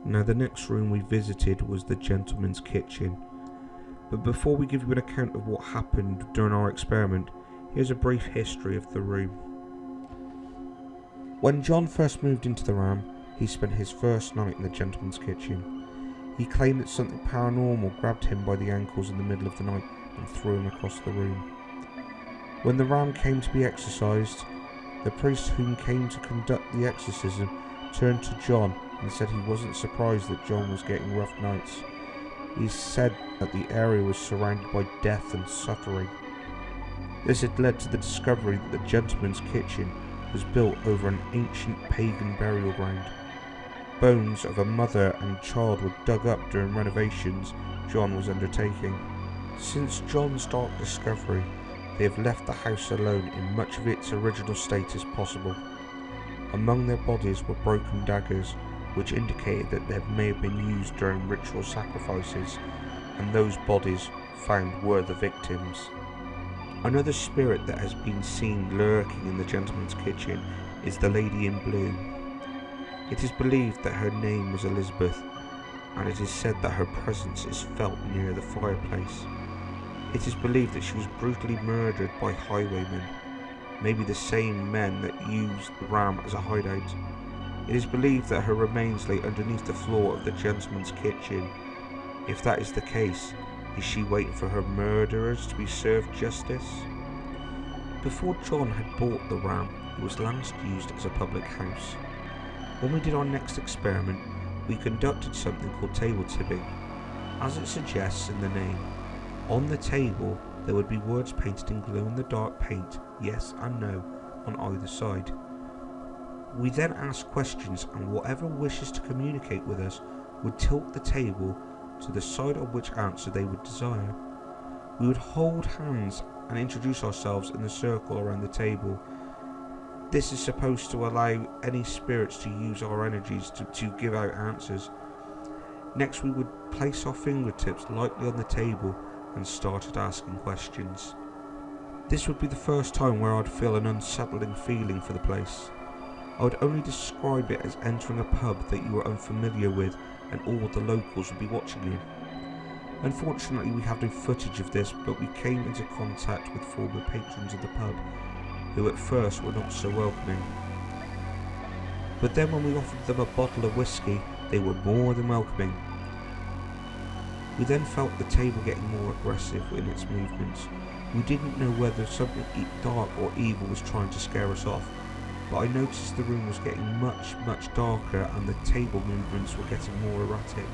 Now the next room we visited was the gentleman's kitchen. But before we give you an account of what happened during our experiment, here's a brief history of the room. When John first moved into the RAM, he spent his first night in the gentleman's kitchen. He claimed that something paranormal grabbed him by the ankles in the middle of the night and threw him across the room. When the ram came to be exorcised, the priest whom came to conduct the exorcism turned to John and said he wasn't surprised that John was getting rough nights. He said that the area was surrounded by death and suffering. This had led to the discovery that the gentleman's kitchen was built over an ancient pagan burial ground. Bones of a mother and child were dug up during renovations John was undertaking. Since John's dark discovery, they have left the house alone in much of its original state as possible. Among their bodies were broken daggers, which indicated that they may have been used during ritual sacrifices, and those bodies found were the victims. Another spirit that has been seen lurking in the gentleman's kitchen is the lady in blue. It is believed that her name was Elizabeth, and it is said that her presence is felt near the fireplace. It is believed that she was brutally murdered by highwaymen, maybe the same men that used the ram as a hideout. It is believed that her remains lay underneath the floor of the gentleman's kitchen. If that is the case, is she waiting for her murderers to be served justice? Before John had bought the ram, it was last used as a public house. When we did our next experiment, we conducted something called table tipping. As it suggests in the name, on the table there would be words painted in glow-in-the-dark paint, yes and no, on either side. We then asked questions, and whatever wishes to communicate with us would tilt the table to the side of which answer they would desire. We would hold hands and introduce ourselves in the circle around the table. This is supposed to allow any spirits to use our energies to give out answers. Next, we would place our fingertips lightly on the table and started asking questions. This would be the first time where I'd feel an unsettling feeling for the place. I would only describe it as entering a pub that you were unfamiliar with and all the locals would be watching you. Unfortunately, we have no footage of this, but we came into contact with former patrons of the pub, who at first were not so welcoming. But then when we offered them a bottle of whiskey, they were more than welcoming. We then felt the table getting more aggressive in its movements. We didn't know whether something dark or evil was trying to scare us off, but I noticed the room was getting much darker and the table movements were getting more erratic.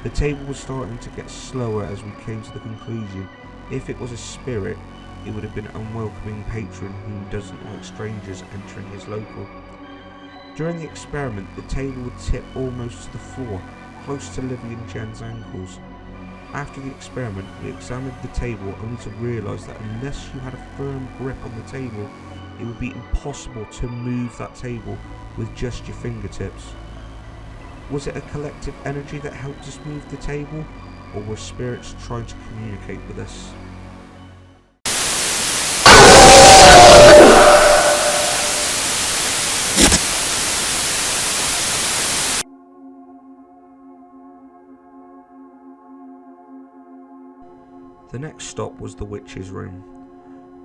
The table was starting to get slower as we came to the conclusion, if it was a spirit, it would have been an unwelcoming patron who doesn't like strangers entering his local. During the experiment, the table would tip almost to the floor, close to Livy and Jen's ankles. After the experiment, we examined the table only to realise that unless you had a firm grip on the table, it would be impossible to move that table with just your fingertips. Was it a collective energy that helped us move the table, or were spirits trying to communicate with us? The next stop was the witch's room.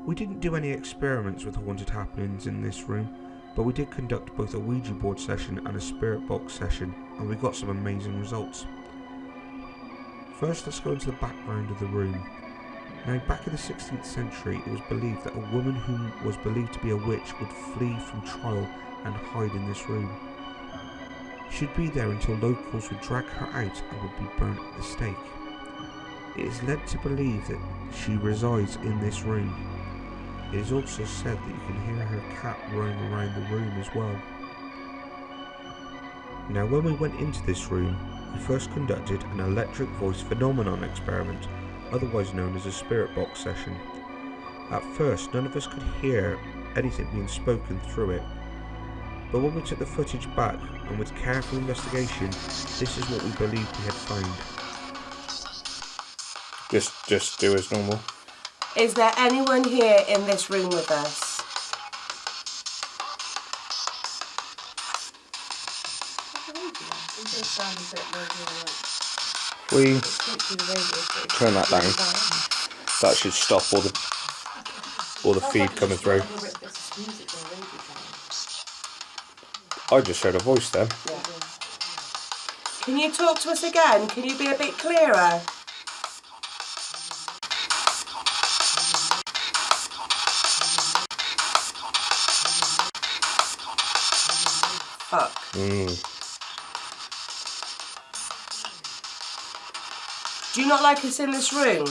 We didn't do any experiments with haunted happenings in this room, but we did conduct both a Ouija board session and a spirit box session, and we got some amazing results. First, let's go into the background of the room. Now, back in the 16th century, it was believed that a woman who was believed to be a witch would flee from trial and hide in this room. She'd be there until locals would drag her out and would be burnt at the stake. It is led to believe that she resides in this room. It is also said that you can hear her cat roaming around the room as well. Now, when we went into this room, we first conducted an electric voice phenomenon experiment, otherwise known as a spirit box session. At first, none of us could hear anything being spoken through it, but when we took the footage back and with careful investigation, this is what we believed we had found. Just do as normal. Is there anyone here in this room with us? We turn that down. That should stop all the feed coming through. I just heard a voice then. Yeah. Can you talk to us again? Can you be a bit clearer? Fuck. Do you not like us in this room?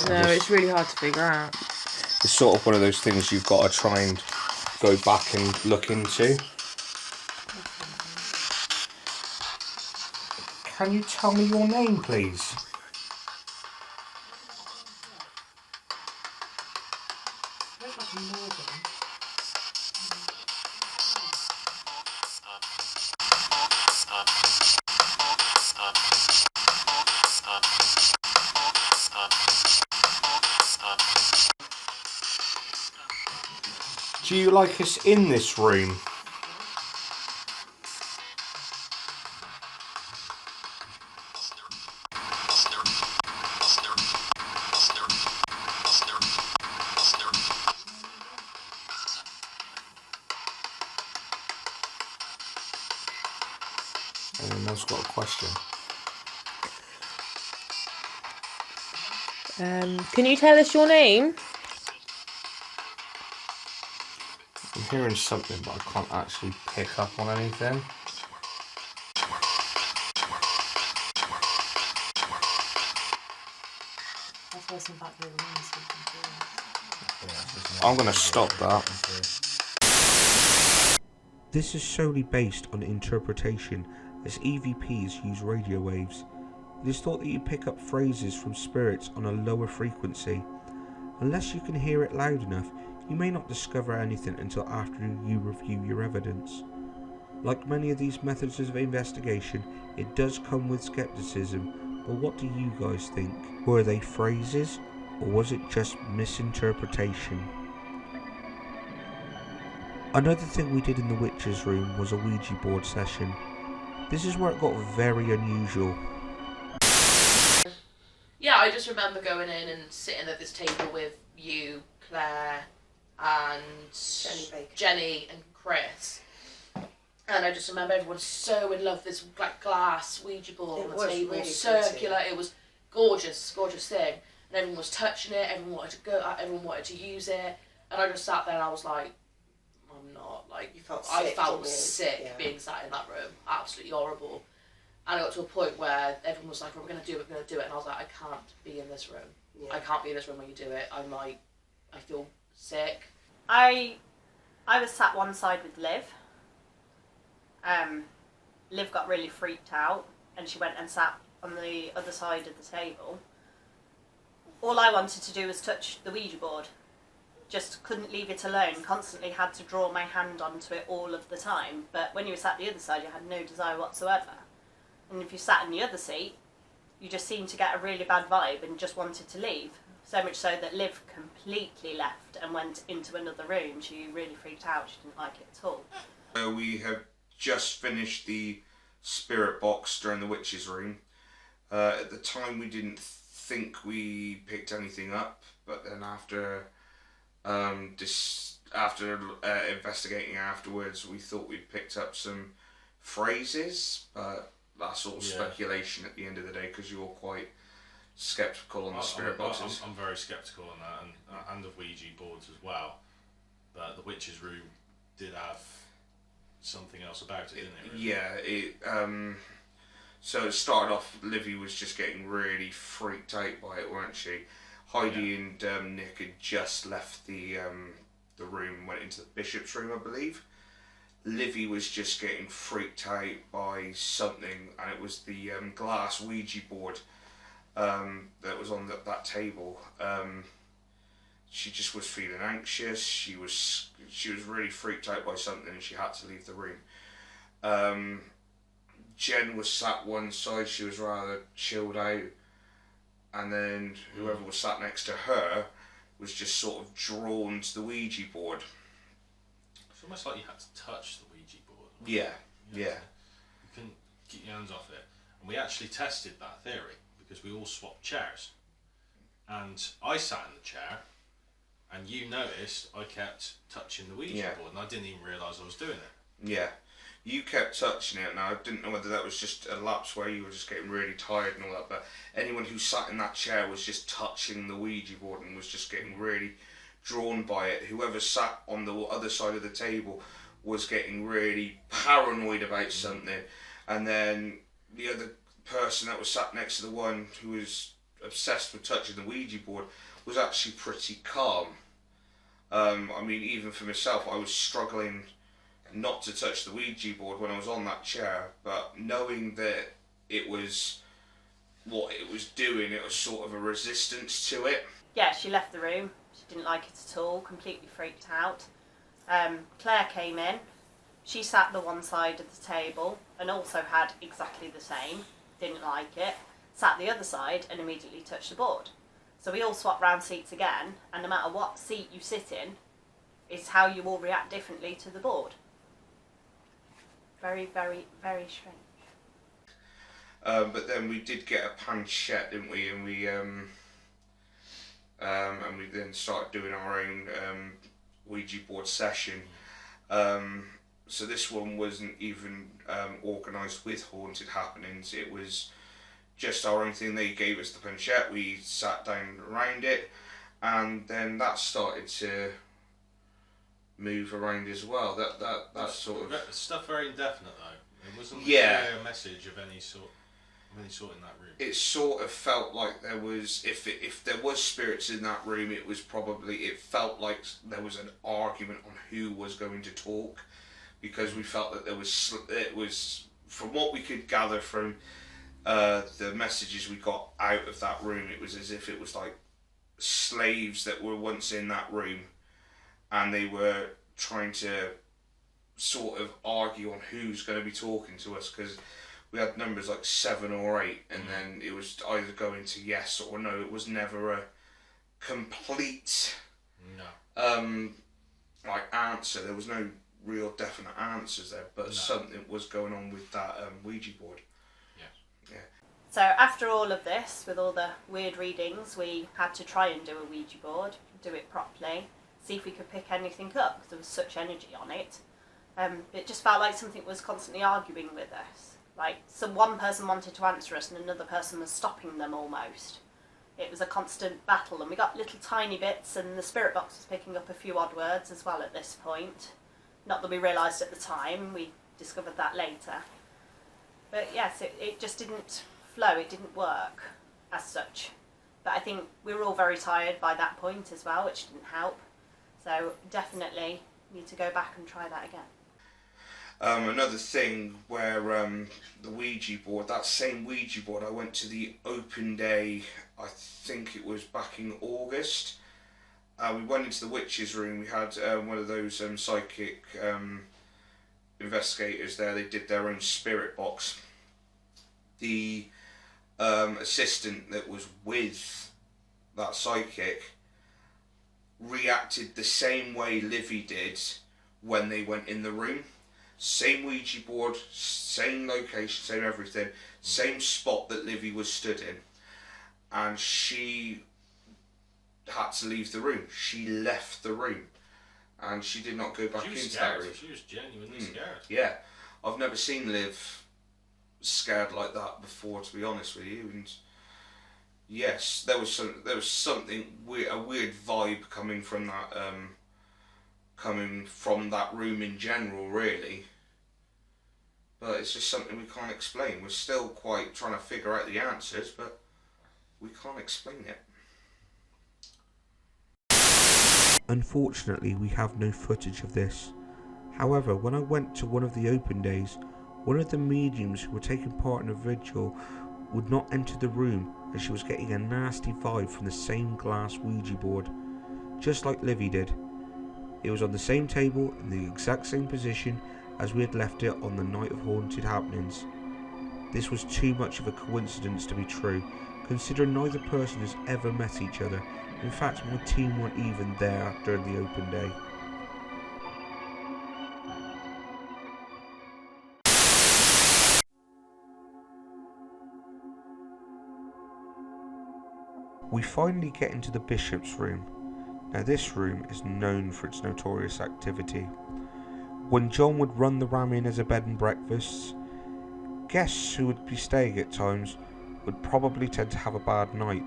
No, it's really hard to figure out. It's sort of one of those things you've got to try and go back and look into. Can you tell me your name, please? Do you like us in this room? And I've got a question. Can you tell us your name? I'm hearing something, but I can't actually pick up on anything. I'm going to stop that. This is solely based on interpretation, as EVPs use radio waves. It is thought that you pick up phrases from spirits on a lower frequency. Unless you can hear it loud enough, you may not discover anything until after you review your evidence. Like many of these methods of investigation, it does come with skepticism, but what do you guys think? Were they phrases, or was it just misinterpretation? Another thing we did in the witch's room was a Ouija board session. This is where it got very unusual. Yeah, I just remember going in and sitting at this table with you, Claire, and Jenny and Chris. And I just remember everyone so in love with this like glass Ouija board on the table, really circular. Pretty. It was gorgeous, gorgeous thing. And everyone was touching it. Everyone wanted to go. Everyone wanted to use it. And I just sat there and I was like, I'm not like. You felt I sick, felt sick being sat in that room. Absolutely horrible. And I got to a point where everyone was like, we're going to do it, we're going to do it. And I was like, I can't be in this room. Yeah. I can't be in this room when you do it. I'm like, I feel sick. I was sat one side with Liv. Liv got really freaked out and she went and sat on the other side of the table. All I wanted to do was touch the Ouija board. Just couldn't leave it alone. Constantly had to draw my hand onto it all of the time. But when you were sat the other side, you had no desire whatsoever. And if you sat in the other seat, you just seemed to get a really bad vibe and just wanted to leave. So much so that Liv completely left and went into another room. She really freaked out. She didn't like it at all. We have just finished the spirit box during the witch's room. At the time we didn't think we picked anything up, but then after investigating afterwards, we thought we'd picked up some phrases, but that's all speculation at the end of the day, because you're quite sceptical on the spirit boxes. I'm very sceptical on that, and of Ouija boards as well. But the witch's room did have something else about it, didn't it? Really? Yeah, so it started off, Livy was just getting really freaked out by it, weren't she? Heidi and Nick had just left the room and went into the bishop's room, I believe. Livy was just getting freaked out by something, and it was the glass Ouija board that was on that table. She just was feeling anxious. She was really freaked out by something, and she had to leave the room. Jen was sat one side. She was rather chilled out, and then whoever was sat next to her was just sort of drawn to the Ouija board. It's almost like you had to touch the Ouija board. Yeah, You yeah. couldn't get your hands off it. And we actually tested that theory because we all swapped chairs. And I sat in the chair, and you noticed I kept touching the Ouija board, and I didn't even realise I was doing it. Yeah. You kept touching it, and I didn't know whether that was just a lapse where you were just getting really tired and all that, but anyone who sat in that chair was just touching the Ouija board and was just getting really drawn by it. Whoever sat on the other side of the table was getting really paranoid about something, and then the other person that was sat next to the one who was obsessed with touching the Ouija board was actually pretty calm. I mean, even for myself, I was struggling not to touch the Ouija board when I was on that chair, but knowing that it was what it was doing, it was sort of a resistance to it. Yeah, she left the room. She didn't like it at all, completely freaked out. Claire came in. She sat the one side of the table and also had exactly the same, didn't like it, sat the other side and immediately touched the board. So we all swapped round seats again, and no matter what seat you sit in, is how you all react differently to the board. Very, very, very strange. But then we did get a planchette, didn't we? And we then started doing our own Ouija board session. So this one wasn't even organised with Haunted Happenings. It was just our own thing. They gave us the planchette. We sat down around it, and then that started to move around as well. That sort of stuff very indefinite though. It wasn't a message of any sort in that room. It sort of felt like there was, if there was spirits in that room, it felt like there was an argument on who was going to talk, because we felt that it was from what we could gather from the messages we got out of that room, it was as if it was like slaves that were once in that room, and they were trying to sort of argue on who's going to be talking to us, because we had numbers like 7 or 8, and then it was either going to yes or no. It was never a complete answer. There was no real definite answers there, but something was going on with that Ouija board. Yeah. So after all of this, with all the weird readings, we had to try and do a Ouija board, do it properly, see if we could pick anything up, because there was such energy on it. It just felt like something was constantly arguing with us. Like, one person wanted to answer us and another person was stopping them almost. It was a constant battle, and we got little tiny bits, and the spirit box was picking up a few odd words as well at this point. Not that we realised at the time, we discovered that later. But yes, it just didn't flow, it didn't work as such. But I think we were all very tired by that point as well, which didn't help. So definitely need to go back and try that again. Another thing where the Ouija board, that same Ouija board, I went to the open day, I think it was back in August. We went into the witch's room. We had one of those psychic investigators there. They did their own spirit box. The assistant that was with that psychic reacted the same way Livy did when they went in the room. Same Ouija board, same location, same everything, same spot that Livy was stood in, and she had to leave the room. She left the room, and she did not go back into that room. She was genuinely scared. Yeah, I've never seen Liv scared like that before, to be honest with you. And yes, there was something weird, a weird vibe coming from that room in general, really. But it's just something we can't explain. We're still quite trying to figure out the answers, but we can't explain it. Unfortunately, we have no footage of this. However, when I went to one of the open days, one of the mediums who were taking part in a vigil would not enter the room, as she was getting a nasty vibe from the same glass Ouija board, just like Livy did. It was on the same table in the exact same position as we had left it on the night of Haunted Happenings. This was too much of a coincidence to be true, considering neither person has ever met each other. In fact, my team weren't even there during the open day. We finally get into the bishop's room. Now this room is known for its notorious activity. When John would run the ram in as a bed and breakfast, guests who would be staying at times would probably tend to have a bad night.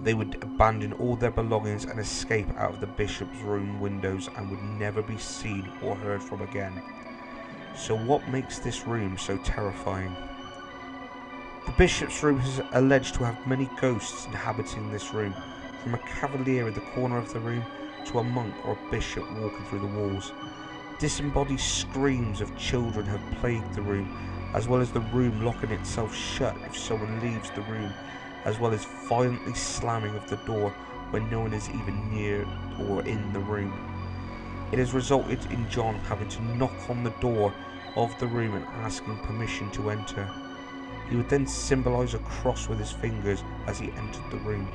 They would abandon all their belongings and escape out of the bishop's room windows and would never be seen or heard from again. So what makes this room so terrifying? The bishop's room is alleged to have many ghosts inhabiting this room, from a cavalier in the corner of the room to a monk or a bishop walking through the walls. Disembodied screams of children have plagued the room, as well as the room locking itself shut if someone leaves the room, as well as violently slamming of the door when no one is even near or in the room. It has resulted in John having to knock on the door of the room and asking permission to enter. He would then symbolise a cross with his fingers as he entered the room.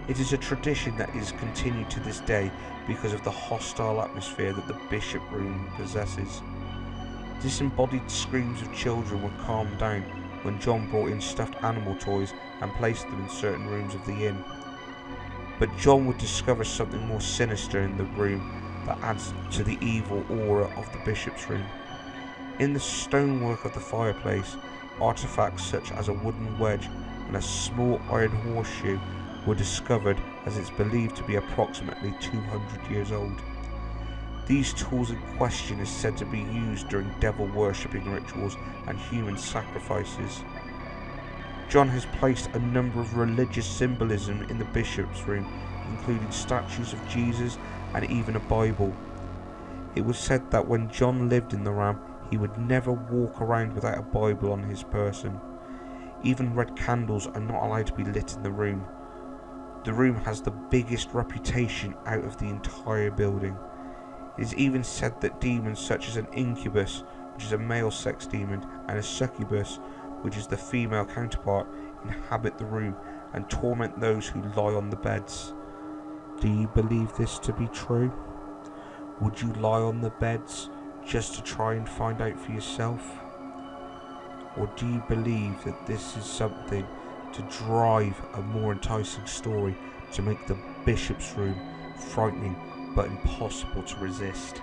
It is a tradition that is continued to this day because of the hostile atmosphere that the bishop room possesses. Disembodied screams of children were calmed down when John brought in stuffed animal toys and placed them in certain rooms of the inn. But John would discover something more sinister in the room that adds to the evil aura of the bishop's room. In the stonework of the fireplace, artifacts such as a wooden wedge and a small iron horseshoe were discovered, as it's believed to be approximately 200 years old. These tools in question is said to be used during devil worshipping rituals and human sacrifices. John has placed a number of religious symbolism in the bishop's room, including statues of Jesus and even a Bible. It was said that when John lived in the ram, he would never walk around without a Bible on his person. Even red candles are not allowed to be lit in the room. The room has the biggest reputation out of the entire building. It is even said that demons such as an incubus, which is a male sex demon, and a succubus, which is the female counterpart, inhabit the room and torment those who lie on the beds. Do you believe this to be true? Would you lie on the beds just to try and find out for yourself? Or do you believe that this is something to drive a more enticing story to make the bishop's room frightening but impossible to resist?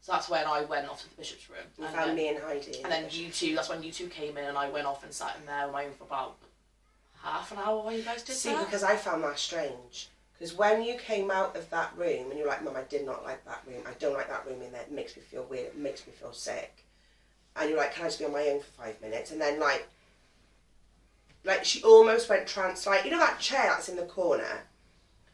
So that's when I went off to the bishop's room. You found me and Heidi. And then you two, that's when you two came in and I went off and sat in there on my own for about half an hour while you guys did See, that. because I found that strange. Because when you came out of that room and you're like, Mum, I did not like that room. I don't like that room in there. It makes me feel weird. It makes me feel sick. And you're like, can I just be on my own for 5 minutes? And then like she almost went trance. Like, you know that chair that's in the corner?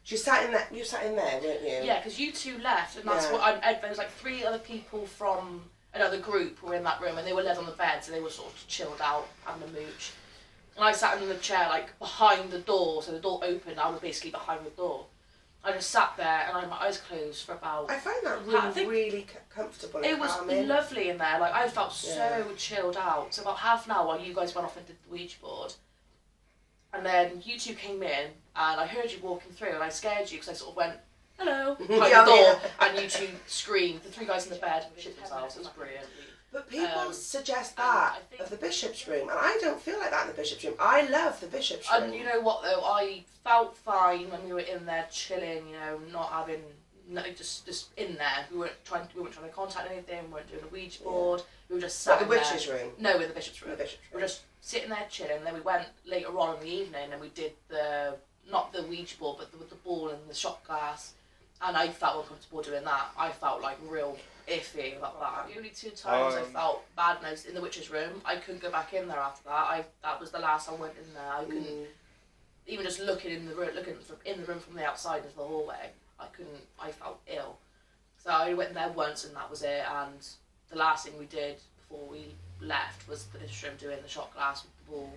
She sat in that. You sat in there, weren't you? Yeah, because you two left, and that's Yeah. what there was like 3 other people from another group who were in that room, and they were led on the bed, so they were sort of chilled out, having a mooch. And I sat in the chair like behind the door, so the door opened. I was basically behind the door. I just sat there and I had my eyes closed for about. I found that room really comfortable. It was calming. lovely in there. Like I felt so chilled out. So about half an hour while you guys went off and did the Ouija board, and then you two came in, and I heard you walking through, and I scared you because I sort of went hello behind the door, and you two screamed. The 3 guys in the bed shit themselves. It was brilliant. But people suggest that of the bishop's room, and I don't feel like that in the bishop's room. I love the bishop's room. And you know what though, I felt fine when we were in there chilling, you know, not having, just in there. We weren't trying to contact anything. We weren't doing a Ouija board. We were just sat the in there. witch's room? No, in the bishop's room. The bishop's We room. were just sitting there chilling. And then we went later on in the evening and we did not the Ouija board, but with the ball and the shot glass. And I felt uncomfortable doing that. I felt like real iffy about that. The only 2 times I felt bad was in the witch's room. I couldn't go back in there after that. That was the last time I went in there. I couldn't even just looking in the room from the outside into the hallway. I felt ill. So I went there once and that was it. And the last thing we did before we left was the dish room doing the shot glass with the ball.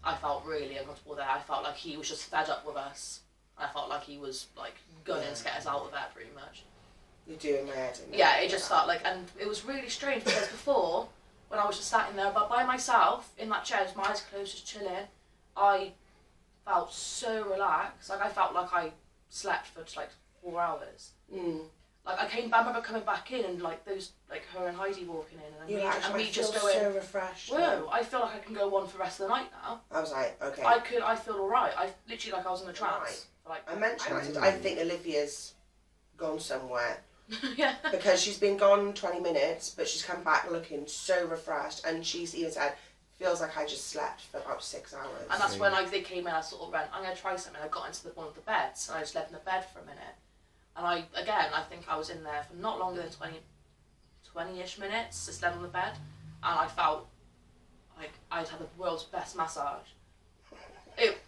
I felt really uncomfortable there. I felt like he was just fed up with us. I felt like he was like gunning to get us out of there pretty much. You're doing my head in. Yeah, it just felt like, and it was really strange because before, when I was just sat in there by myself in that chair, with my eyes closed, just chilling, I felt so relaxed. Like I felt like I slept for just like 4 hours. Like I remember coming back in and like those, like her and Heidi walking in, and me just going, so refreshed. whoa! I feel like I can go on for the rest of the night now. I was like, okay. I feel alright. I literally like I was in a trance. Right. Like I mentioned, I think Olivia's gone somewhere. Yeah. Because she's been gone 20 minutes, but she's come back looking so refreshed, and she's even said, feels like I just slept for about 6 hours. And that's when they came in, I sort of went, I'm going to try something. I got into one of the beds, and I just slept in the bed for a minute. And I think I was in there for not longer than 20-ish minutes, just slept on the bed, and I felt like I'd had the world's best massage.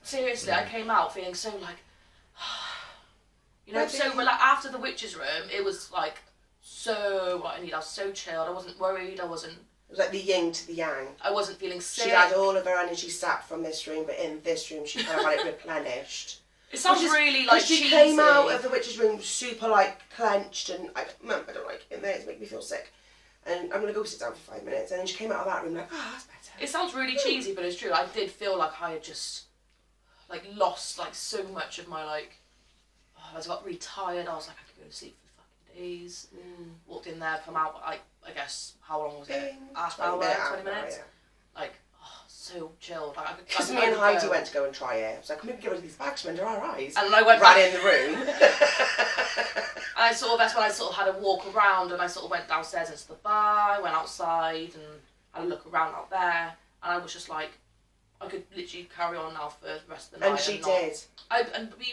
Seriously, I came out feeling so like, you know, so relaxed. After the witch's room, it was like so what I need. I was so chilled. I wasn't worried. It was like the yin to the yang. I wasn't feeling sick. She had all of her energy sapped from this room, but in this room she kind of had it replenished. It sounds really like she cheesy. Came out of the witch's room super like clenched, and I don't like in there. It's making me feel sick. And I'm gonna go sit down for 5 minutes, and then she came out of that room like, that's better. It sounds really cheesy, but it's true. I did feel like I had just like lost like so much of my like. I got really tired. I was like, I could go to sleep for fucking days. Walked in there, come out. I guess how long was it? Half hour, 20 minutes. Yeah. Like, so chilled. Because me and Heidi went to go and try it. I was like, maybe give us these bags under our eyes. And I went ran in the room. And that's when I sort of had a walk around, and I sort of went downstairs into the bar. I went outside and had a look around out there, and I was just like, I could literally carry on now for the rest of the night. And she did.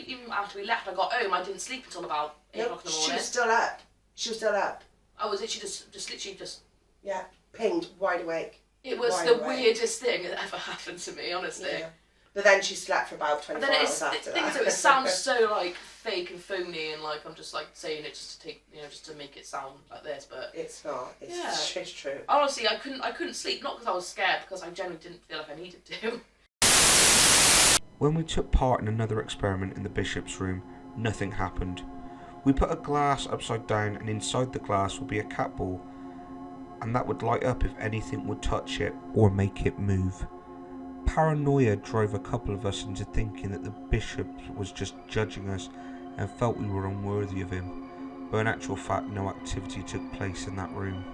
Even after we left, I got home. I didn't sleep until about 8 o'clock in the morning. She was still up. I was literally just yeah, pinged, wide awake. It was the weirdest thing that ever happened to me, honestly. Yeah. But then she slept for about 24 hours after that. It sounds so like fake and phony, and like I'm just like saying it just to take, just to make it sound like this, but it's not. It's true. Honestly, I couldn't sleep, not because I was scared, because I generally didn't feel like I needed to. When we took part in another experiment in the bishop's room, nothing happened. We put a glass upside down, and inside the glass would be a cat ball, and that would light up if anything would touch it or make it move. Paranoia drove a couple of us into thinking that the bishop was just judging us and felt we were unworthy of him, but in actual fact no activity took place in that room.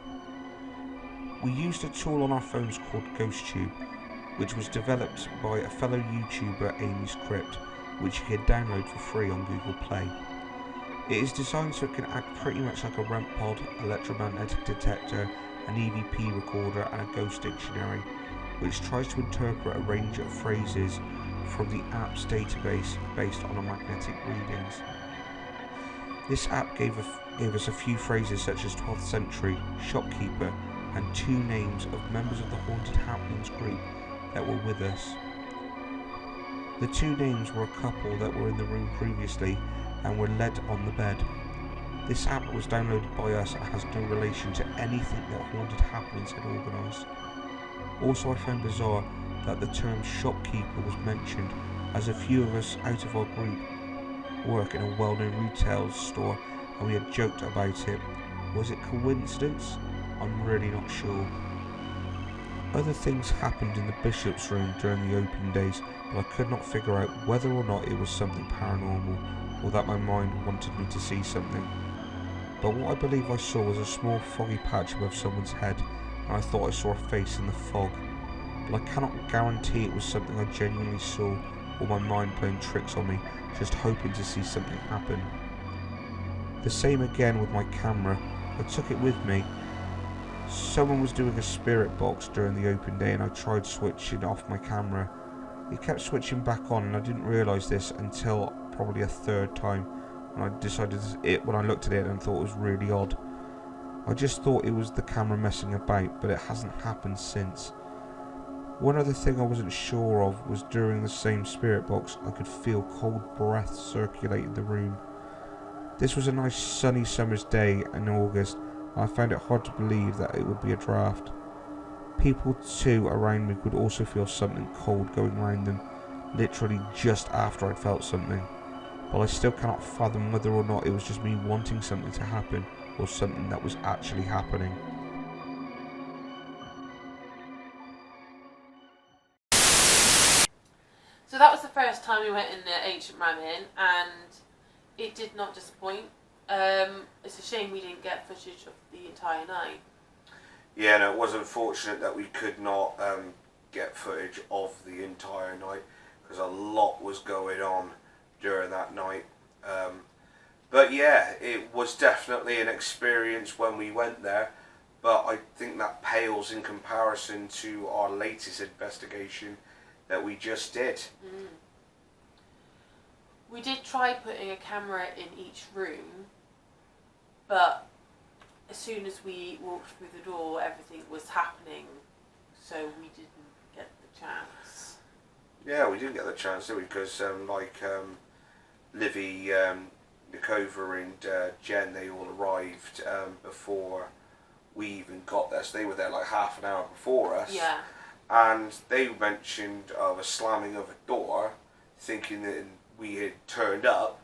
We used a tool on our phones called GhostTube, which was developed by a fellow YouTuber, Amy's Crypt, which you can download for free on Google Play. It is designed so it can act pretty much like a REM pod, electromagnetic detector, an EVP recorder and a ghost dictionary, which tries to interpret a range of phrases from the app's database based on the magnetic readings. This app gave us a few phrases such as 12th century, shopkeeper, and 2 names of members of the Haunted Happenings group that were with us. The 2 names were a couple that were in the room previously and were led on the bed. This app was downloaded by us and has no relation to anything that Haunted Happenings had organised. Also, I found bizarre that the term shopkeeper was mentioned, as a few of us out of our group work in a well-known retail store and we had joked about it. Was it coincidence? I'm really not sure. Other things happened in the bishop's room during the open days, but I could not figure out whether or not it was something paranormal or that my mind wanted me to see something. But what I believe I saw was a small foggy patch above someone's head, and I thought I saw a face in the fog, but I cannot guarantee it was something I genuinely saw or my mind playing tricks on me, just hoping to see something happen. The same again with my camera. I took it with me. Someone was doing a spirit box during the open day and I tried switching off my camera. It kept switching back on and I didn't realise this until probably a 3rd time, and I decided it when I looked at it and thought it was really odd. I just thought it was the camera messing about, but it hasn't happened since. One other thing I wasn't sure of was during the same spirit box I could feel cold breath circulating the room. This was a nice sunny summer's day in August, and I found it hard to believe that it would be a draft. People too around me could also feel something cold going around them, literally just after I'd felt something. But I still cannot fathom whether or not it was just me wanting something to happen, or something that was actually happening. So that was the first time we went in the ancient ramen, and it did not disappoint. It's a shame we didn't get footage of the entire night. Yeah, no, it was unfortunate that we could not get footage of the entire night, because a lot was going on during that night. But yeah, it was definitely an experience when we went there, but I think that pales in comparison to our latest investigation that we just did. We did try putting a camera in each room, but as soon as we walked through the door, everything was happening, so we didn't get the chance. Yeah, we didn't get the chance, did we? Because Livy, Nikova and Jen, they all arrived before we even got there, so they were there like half an hour before us. Yeah. And they mentioned of a slamming of a door, thinking that we had turned up,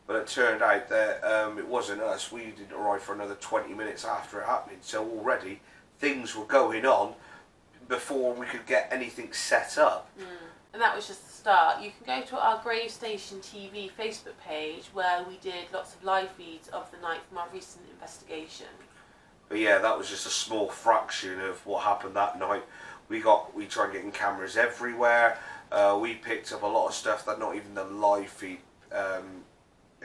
but it turned out that it wasn't us. We didn't arrive for another 20 minutes after it happened, so already things were going on before we could get anything set up. And that was just the start. You can go to our Grave Station TV Facebook page, where we did lots of live feeds of the night from our recent investigation. But yeah, that was just a small fraction of what happened that night. We tried getting cameras everywhere. We picked up a lot of stuff that not even the live feed had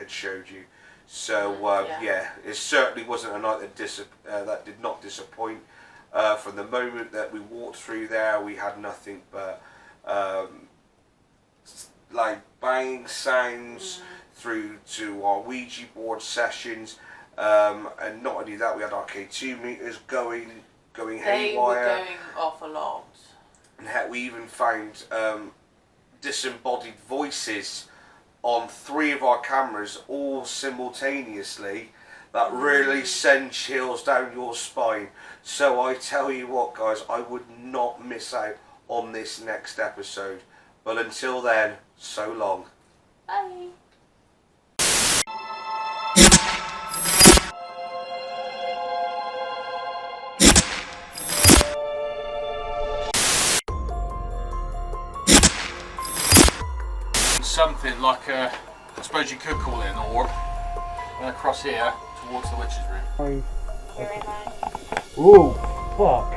showed you. So yeah, it certainly wasn't a night that did not disappoint. From the moment that we walked through there, we had nothing but like banging sounds through to our Ouija board sessions, and not only that, we had our K2 meters going haywire. They were going off a lot. And heck, we even found disembodied voices on 3 of our cameras all simultaneously that really send chills down your spine. So I tell you what, guys, I would not miss out on this next episode. But until then, so long. Bye. Something like a, I suppose you could call it an orb, and across here towards the witch's room. Ooh, fuck.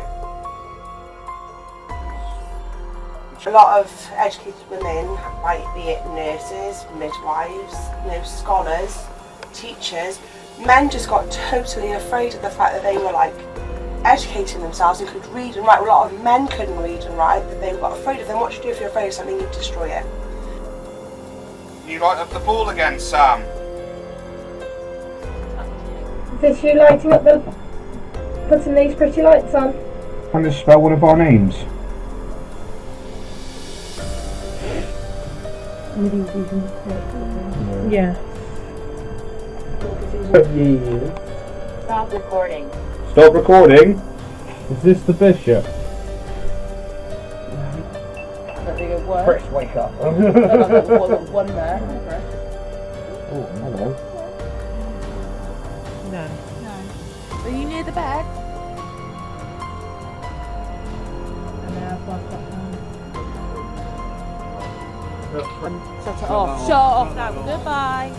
A lot of educated women, like be it nurses, midwives, scholars, teachers, men just got totally afraid of the fact that they were like educating themselves and could read and write. A lot of men couldn't read and write, but they got afraid of them. What do you do if you're afraid of something? You destroy it. You light up the ball again, Sam. Is this you lighting up putting these pretty lights on? Can you spell one of our names? Yeah. Stop recording. Stop recording? Is this the bishop? I think it works. Chris, wake up. One there. Oh, hello. No. Are you near the bed? And now I've got that Shut it off. Shut off now. Goodbye.